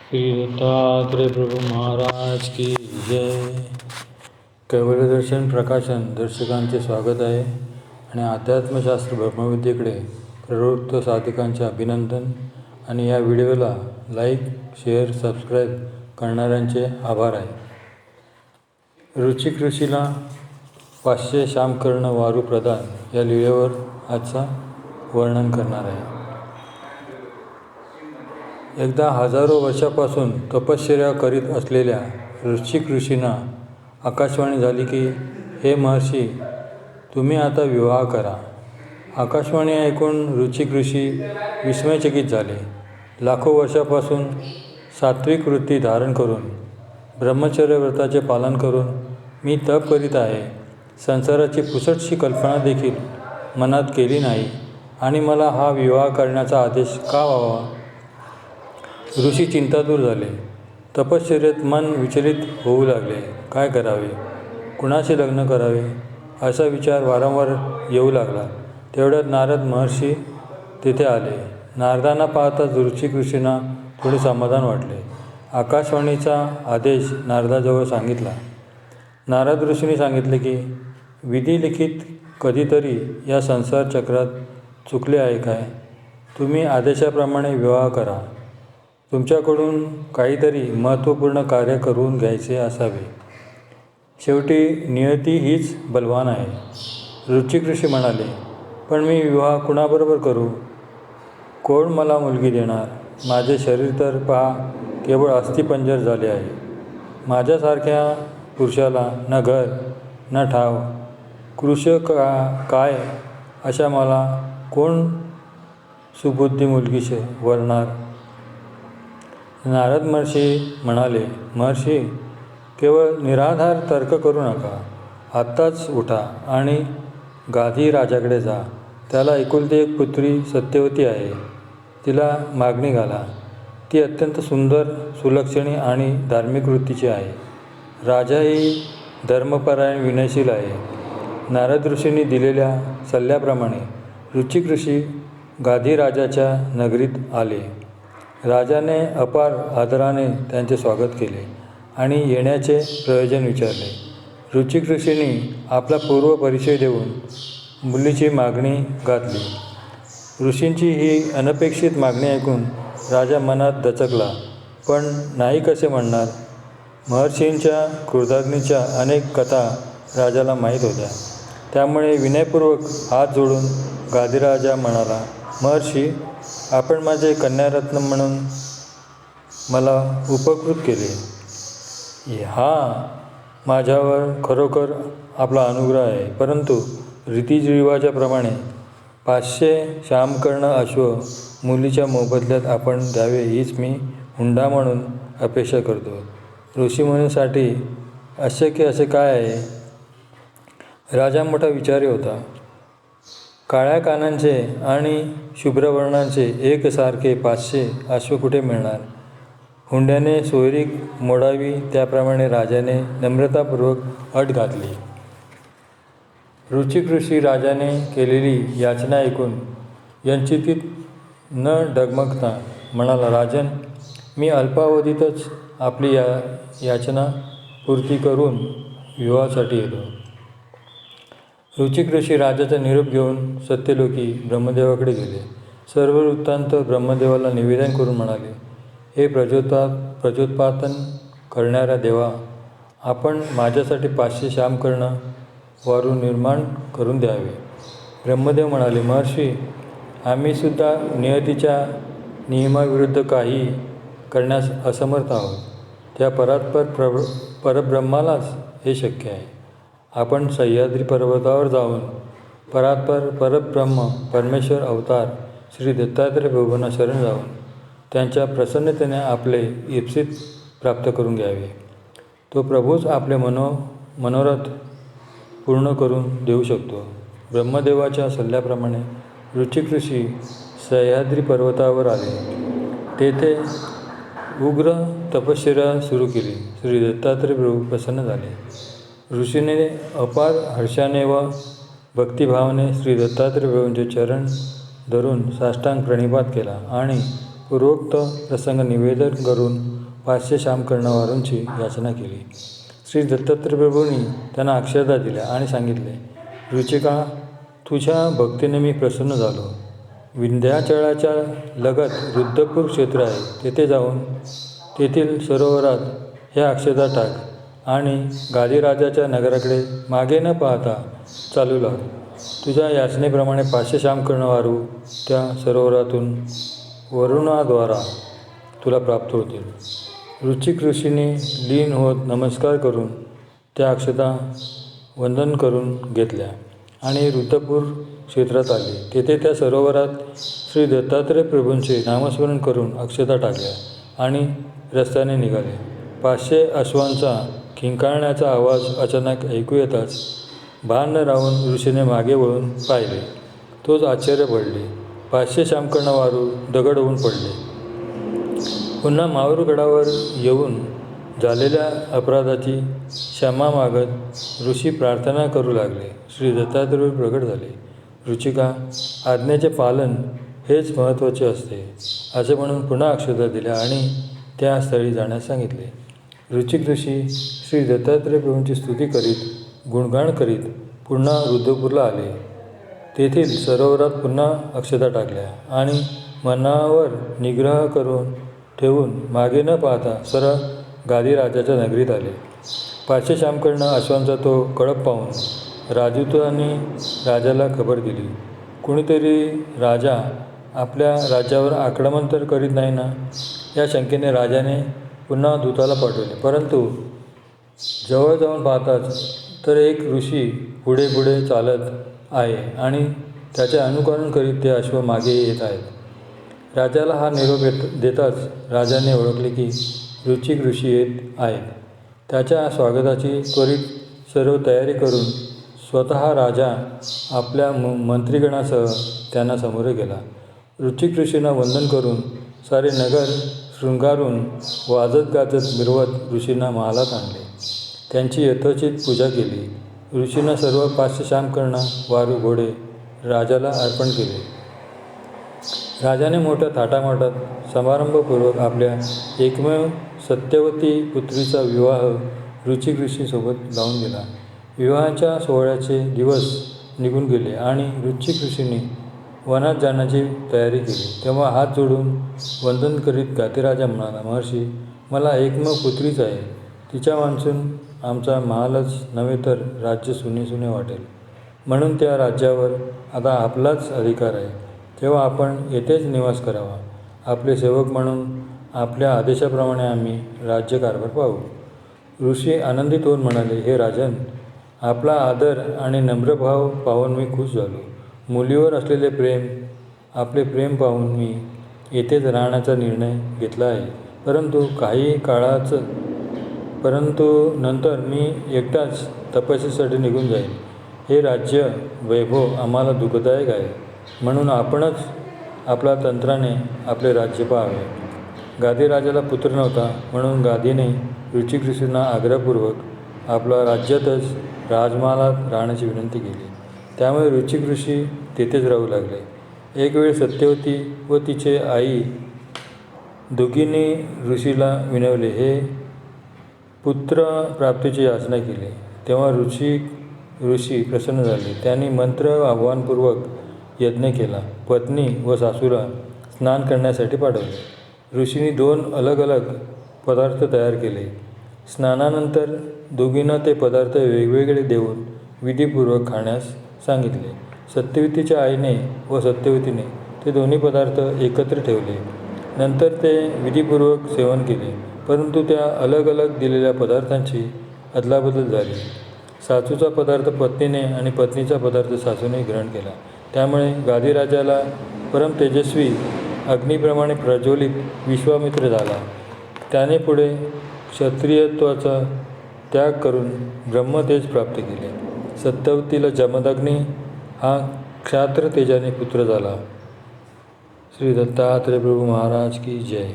श्री दत्तात्रेय प्रभु महाराज की जय. कैवल्यदर्शन प्रकाशन दर्शकांचे स्वागत आहे आणि अध्यात्मशास्त्र ब्रह्मविद्येकडे प्रवृत्त साधकांचे अभिनंदन आणि या व्हिडिओला लाईक, शेअर, सबस्क्राईब करणाऱ्यांचे आभार आहे. रुचिक ऋषीला 500 श्यामकर्ण वारू प्रदान या लीळेवर आजचा वर्णन करणार आहे. एकदा हजारो वर्षापासून तपश्चर्या करीत असलेल्या रुचिक ऋषींना आकाशवाणी झाली की, हे महर्षी, तुम्ही आता विवाह करा. आकाशवाणी ऐकून रुचिक ऋषी विस्मयचकित झाले. लाखो वर्षापासून सात्विक वृत्ती धारण करून ब्रह्मचर्य व्रताचे पालन करून मी तप करीत आहे. संसाराची पुसटशी कल्पना देखील मनात केली नाही आणि मला हा विवाह करण्याचा आदेश का व्हावा? ऋषी चिंतातूर झाले. तपश्चर्येत मन विचलित होऊ लागले. काय करावे, कुणाशी लग्न करावे असा विचार वारंवार येऊ लागला. तेवढ्यात नारद महर्षी तेथे आले. नारदांना पाहताच रुचिक ऋषींना थोडे समाधान वाटले. आकाशवाणीचा आदेश नारदाजवळ सांगितला. नारद ऋषींनी सांगितले की, विधिलिखित कधीतरी या संसार चक्रात चुकले आहे काय? तुम्ही आदेशाप्रमाणे विवाह करा. तुमच्याकडून काहीतरी महत्त्वपूर्ण कार्य करून घ्यायचे असावे. शेवटी नियती हीच बलवान आहे. रुचिक ऋषी म्हणाले, पण मी विवाह कुणाबरोबर करू? कोण मला मुलगी देणार? माझे शरीर तर पहा केवळ अस्थिपंजर झाले आहे. माझ्यासारख्या पुरुषाला न घर न ठाव, कृश काय अशा मला कोण सुबुद्धी मुलगीशी वरणार? नारद महर्षी म्हणाले, महर्षी, केवळ निराधार तर्क करू नका. आत्ताच उठा आणि गाधी राजाकडे जा. त्याला एकुलती एक पुत्री सत्यवती आहे. तिला मागणी घाला. ती अत्यंत सुंदर, सुलक्षणी आणि धार्मिक वृत्तीची आहे. राजाही धर्मपरायण, विनयशील आहे. नारद ऋषींनी दिलेल्या सल्ल्याप्रमाणे रुचिक ऋषी गाधी राजाच्या नगरीत आले. राजाने अपार आदराने त्यांचे स्वागत केले आणि येण्याचे प्रयोजन विचारले. रुचिक ऋषींनी आपला पूर्व परिचय देऊन मुलीची मागणी घातली. ऋषींची ही अनपेक्षित मागणी ऐकून राजा मनात दचकला, पण नाही कसे म्हणणार? महर्षींच्या क्रोधाग्नीच्या अनेक कथा राजाला माहीत होत्या. त्यामुळे विनयपूर्वक हात जोडून गाधीराजा म्हणाला, महर्षी, आपण माझे कन्यारत्न म्हणून मला उपकृत केले. हा माझ्यावर खरोखर आपला अनुग्रह आहे. परंतु रीतिरिवाजाप्रमाणे 500 श्यामकर्ण अश्व मुलीच्या मोबदल्यात आपण द्यावे हीच मी हुंडा म्हणून अपेक्षा करतो. ऋषीमुनींसाठी अशक्य असे काय आहे? राजा मोठा विचारी होता. काळ्या कानांचे आणि शुभ्रवर्णांचे एकसारखे 500 अश्व कुठे मिळणार? हुंड्याने सोयरी मोडावी त्याप्रमाणे राजाने नम्रतापूर्वक अट घातली. रुचिक ऋषी राजाने केलेली याचना ऐकून यंचितीत न डगमगता म्हणाला, राजन, मी अल्पावधीतच आपली याचना पूर्ती करून विवाहासाठी येतो. रुचिक ऋषी राजाचा निरोप घेऊन सत्यलोकी ब्रह्मदेवाकडे गेले. सर्व वृत्तांत ब्रह्मदेवाला निवेदन करून म्हणाले, हे प्रजोत्पादन करणाऱ्या देवा, आपण माझ्यासाठी 500 श्यामकर्ण वारू निर्माण करून द्यावे. ब्रह्मदेव म्हणाले, महर्षी, आम्हीसुद्धा नियतीच्या नियमाविरुद्ध काही करण्यास असमर्थ आहोत. त्या परात्पर परब्रह्मालाच हे शक्य आहे. आपण सह्याद्री पर्वतावर जाऊन परात्पर परब्रह्म परमेश्वर अवतार श्री दत्तात्रेय प्रभूंना शरण जाऊन त्यांच्या प्रसन्नतेने आपले इप्सित प्राप्त करून घ्यावे. तो प्रभूच आपले मनोरथ पूर्ण करून देऊ शकतो. ब्रह्मदेवाच्या सल्ल्याप्रमाणे रुचिक ऋषी सह्याद्री पर्वतावर आले. तेथे उग्र तपश्चर्या सुरू केली. श्री दत्तात्रेय प्रभू प्रसन्न झाले. ऋषीने अपार हर्षाने व भक्तिभावाने श्री दत्तात्रेय प्रभूंचे चरण धरून साष्टांग प्रणिपात केला आणि पूर्वोक्त प्रसंग निवेदन करून 500 शामकर्णवारूंची याचना केली. श्री दत्तात्रय प्रभूंनी त्यांना अक्षता दिल्या आणि सांगितले, रुचिका, तुझ्या भक्तीने मी प्रसन्न झालो. विंध्याचळाच्या लगत रुद्रपूर क्षेत्र आहे. तेथे जाऊन तेथील सरोवरात ह्या अक्षता टाक आणि गादीराजाच्या नगराकडे मागे न पाहता चालू लाग. तुझ्या याचनेप्रमाणे 500 शामकर्णवारू त्या सरोवरातून वरुणाद्वारा तुला प्राप्त होतील. रुचिक ऋषींनी लीन होत नमस्कार करून त्या अक्षता वंदन करून घेतल्या आणि रुद्रपूर क्षेत्रात आले. तेथे त्या सरोवरात श्री दत्तात्रय प्रभूंचे नामस्मरण करून अक्षता टाकल्या आणि रस्त्याने निघाले. 500 अश्वांचा किंकाळण्याचा आवाज अचानक ऐकू येताच भान न राहून ऋषीने मागे वळून पाहिले. तोच आश्चर्य पडले. 500 शामकर्णवारू दगड होऊन पडले. पुन्हा माहूरगडावर येऊन झालेल्या अपराधाची क्षमा मागत ऋषी प्रार्थना करू लागले. श्री दत्तात्रय प्रगट झाले. रुचिका, आज्ञेचे पालन हेच महत्त्वाचे असते असे म्हणून पुन्हा अक्षता दिल्या आणि त्या स्थळी जाण्यास सांगितले. रुचिक ऋषी श्री दत्तात्रय प्रभूंची स्तुती करीत गुणगान करीत पुन्हा रुद्रपूरला आले. तेथील सरोवरात पुन्हा अक्षता टाकल्या आणि मनावर निग्रह करून ठेवून मागे न पाहता सरळ गादीराजाच्या नगरीत आले. 500 शामकर्ण अश्वांचा तो कळप पाहून राजदूतांनी राजाला खबर दिली. कुणीतरी राजा आपल्या राज्यावर आक्रमण तर करीत नाही ना, या शंकेने राजाने पुन्हा दूताला पाठवले. परंतु जवळ जाऊन पाहताच तर एक ऋषी पुढे पुढे चालत आहे आणि त्याचे अनुकरण करीत ते अश्व मागे येत आहेत. राजाला हा निरोप देताच राजाने ओळखले की रुचिक ऋषी येत आहेत. त्याच्या स्वागताची त्वरित सर्व तयारी करून स्वतः राजा आपल्या मंत्रीगणासह त्यांना सामोरे गेला. रुचिक ऋषींना वंदन करून सारे नगर शृंगारून वाजत गाजत मिरवत ऋषींना महालात आणले. त्यांची यथोचित पूजा केली. ऋषींना सर्व 500 शामकर्ण वारू घोडे राजाला अर्पण केले. राजाने मोठ्या थाटामाटात समारंभपूर्वक आपल्या एकमेव सत्यवती पुत्रीचा विवाह रुचिक ऋषींसोबत लावून दिला. विवाहाच्या सोहळ्याचे दिवस निघून गेले आणि रुचिक ऋषींनी वनात जाण्याची तयारी केली. तेव्हा हात जोडून वंदन करीत गादीराजा म्हणाला, महर्षी, मला एकमेव पुत्रीच आहे. तिच्या वांचून आमचा महालच नव्हे तर राज्य सुने वाटेल. म्हणून त्या राज्यावर आता आपलाच अधिकार आहे. तेव्हा आपण येथेच निवास करावा. आपले सेवक म्हणून आपल्या आदेशाप्रमाणे आम्ही राज्यकारभार पाहू. ऋषी आनंदित होऊन म्हणाले, हे राजन, आपला आदर आणि नम्रभाव पाहून मी खुश झालो. मुलीवर असलेले प्रेम, आपले प्रेम पाहून मी येथेच राहण्याचा निर्णय घेतला आहे. परंतु नंतर मी एकटाच तपस्येसाठी निघून जाईन. हे राज्य वैभव आम्हाला दुःखदायक आहे. म्हणून आपणच आपल्या तंत्राने आपले राज्य पाहावे. गादीराजाला पुत्र नव्हता, म्हणून गादीने रुचिक ऋषींना आग्रहपूर्वक आपल्या राज्यातच राजमहालात राहण्याची विनंती केली. त्यामुळे रुचिक ऋषी तेथेच राहू लागले. एक वेळ सत्यवती व तिचे आई दोघींनी ऋषीला विनवले, हे पुत्र प्राप्तीची याचना केली. तेव्हा ऋषी प्रसन्न झाले. त्यांनी मंत्र आव्हानपूर्वक यज्ञ केला. पत्नी व सासूला स्नान करण्यासाठी पाठवले. ऋषींनी 2 अलग अलग पदार्थ तयार केले. स्नानानंतर दोघींना ते पदार्थ वेगवेगळे देऊन विधीपूर्वक खाण्यास सांगितले. सत्यवतीच्या आईने व सत्यवतीने ते दोन्ही पदार्थ एकत्र ठेवले. नंतर ते विधीपूर्वक सेवन केले. परंतु त्या अलग अलग दिलेल्या पदार्थांची अदलाबदल झाली. सासूचा पदार्थ पत्नीने आणि पत्नीचा पदार्थ सासूने ग्रहण केला. त्यामुळे गादीराजाला परमतेजस्वी अग्नीप्रमाणे प्रज्वलित विश्वामित्र झाला. त्याने पुढे क्षत्रियत्वाचा त्याग करून ब्रह्मतेज प्राप्त केले. सत्यवतीला जमदग्नी हा क्षात्र तेजाने पुत्र झाला. श्री दत्तात्रय प्रभू महाराज की जय.